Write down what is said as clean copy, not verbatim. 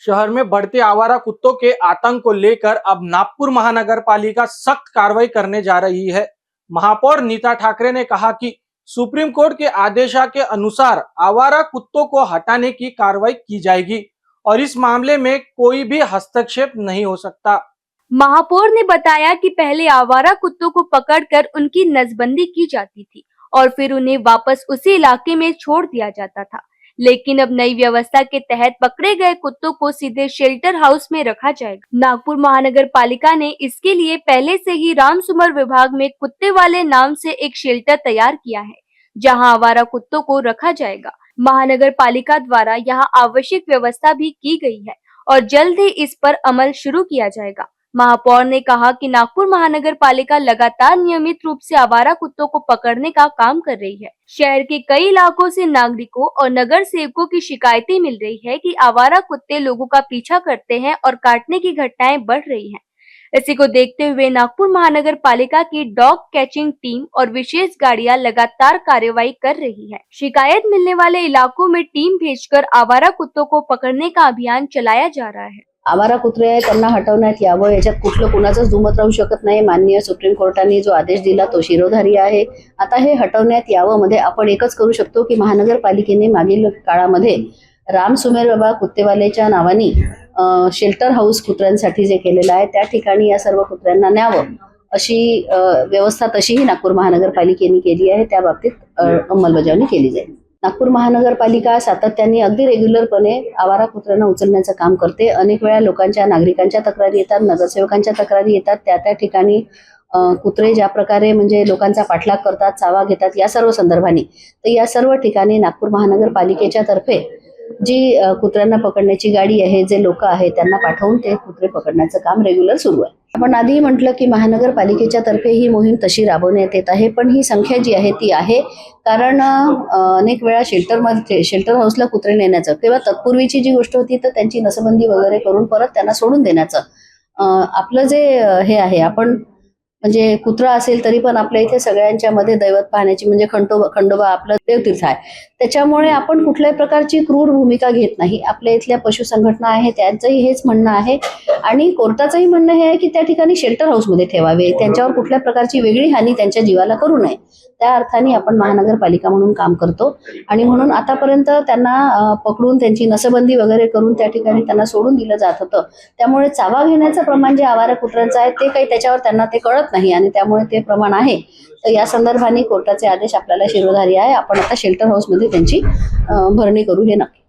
शहर में बढ़ते आवारा कुत्तों के आतंक को लेकर अब नागपुर महानगर पालिका सख्त कार्रवाई करने जा रही है। महापौर नीता ठाकरे ने कहा कि सुप्रीम कोर्ट के आदेश के अनुसार आवारा कुत्तों को हटाने की कार्रवाई की जाएगी और इस मामले में कोई भी हस्तक्षेप नहीं हो सकता। महापौर ने बताया कि पहले आवारा कुत्तों को पकड़कर उनकी नसबंदी की जाती थी और फिर उन्हें वापस उसी इलाके में छोड़ दिया जाता था, लेकिन अब नई व्यवस्था के तहत पकड़े गए कुत्तों को सीधे शेल्टर हाउस में रखा जाएगा। नागपुर महानगर पालिका ने इसके लिए पहले से ही रामसुमर विभाग में कुत्ते वाले नाम से एक शेल्टर तैयार किया है, जहां आवारा कुत्तों को रखा जाएगा। महानगर पालिका द्वारा यहां आवश्यक व्यवस्था भी की गई है और जल्द ही इस पर अमल शुरू किया जाएगा। महापौर ने कहा कि नागपुर महानगर पालिका लगातार नियमित रूप से आवारा कुत्तों को पकड़ने का काम कर रही है। शहर के कई इलाकों से नागरिकों और नगर सेवकों की शिकायतें मिल रही है कि आवारा कुत्ते लोगों का पीछा करते हैं और काटने की घटनाएं बढ़ रही हैं। इसी को देखते हुए नागपुर महानगर पालिका की डॉग कैचिंग टीम और विशेष गाड़ियां लगातार कार्रवाई कर रही है। शिकायत मिलने वाले इलाकों में टीम भेजकर आवारा कुत्तों को पकड़ने का अभियान चलाया जा रहा है। आवारा कुत्रे आहेत त्यांना हटवण्यात यावं, याच्यात कुठलं कुणाचंच दुमत राहू शकत नाही। माननीय सुप्रीम कोर्टाने जो आदेश दिला तो शिरोधारी आहे। आता हे हटवण्यात यावं मध्ये आपण एकच करू शकतो की महानगरपालिकेने मागील काळामध्ये रामसुमेर बाबा कुत्तेवालेच्या नावाने शेल्टर हाऊस कुत्र्यांसाठी जे केलेलं आहे त्या ठिकाणी या सर्व कुत्र्यांना न्यावं अशी व्यवस्था तशीही नागपूर महानगरपालिकेने केली आहे। त्या बाबतीत अंमलबजावणी केली जाईल। नागपूर महानगरपालिका सातत्याने अगदी रेग्युलरपणे आवारा कुत्र्यांना उचलण्याचं काम करते। अनेक वेळा लोकांच्या नागरिकांच्या तक्रारी येतात, नगरसेवकांच्या तक्रारी येतात, त्या ठिकाणी कुत्रे ज्या प्रकारे म्हणजे लोकांचा पाठलाग करतात, चावा घेतात, या सर्व संदर्भाने तर या सर्व ठिकाणी नागपूर महानगरपालिकेच्या तर्फे जी कुत्र्यांना पकडण्याची गाडी आहे, जे लोक आहेत त्यांना पाठवून ते कुत्रे पकडण्याचं काम रेग्युलर सुरू आहे। आपण आधी म्हटलं की महानगरपालिकेच्या तर्फे ही मोहीम तशी राबवण्यात येत आहे, पण ही संख्या जी आहे ती आहे कारण अनेक वेळा शेल्टर हाऊसला कुत्रे नेण्याचं किंवा तत्पूर्वीची जी गोष्ट होती तर त्यांची नसबंदी वगैरे करून परत त्यांना सोडून देण्याचं आपलं जे हे आहे। आपण म्हणजे कुत्रा असेल तरी पण आपल्या इथे सगळ्यांच्या मध्ये दैवत पाहण्याची म्हणजे खंडोबा आपलं देवतीर्थ आहे, त्याच्यामुळे आपण कुठल्याही प्रकारची क्रूर भूमिका घेत नाही। आपल्या इथल्या पशु संघटना आहे त्यांचंही हेच म्हणणं आहे आणि कोर्टाचंही म्हणणं हे आहे की त्या ठिकाणी शेल्टर हाऊसमध्ये ठेवावे, त्यांच्यावर कुठल्या प्रकारची वेगळी हानी त्यांच्या जीवाला करू नये। त्या अर्थाने आपण महानगरपालिका म्हणून काम करतो आणि म्हणून आतापर्यंत त्यांना पकडून त्यांची नसबंदी वगैरे करून त्या ठिकाणी त्यांना सोडून दिलं जात होतं। त्यामुळे चावा घेण्याचं प्रमाण जे आवारा कुत्र्यांचं आहे ते काही त्याच्यावर त्यांना ते कळत नाही आणि त्यामुळे ते प्रमाण आहे। तर या संदर्भाने कोर्टाचे आदेश आपल्याला शिरोधारी आहे। आपण आता शेल्टर हाऊस मध्ये त्यांची भरणी करू हे नक्की।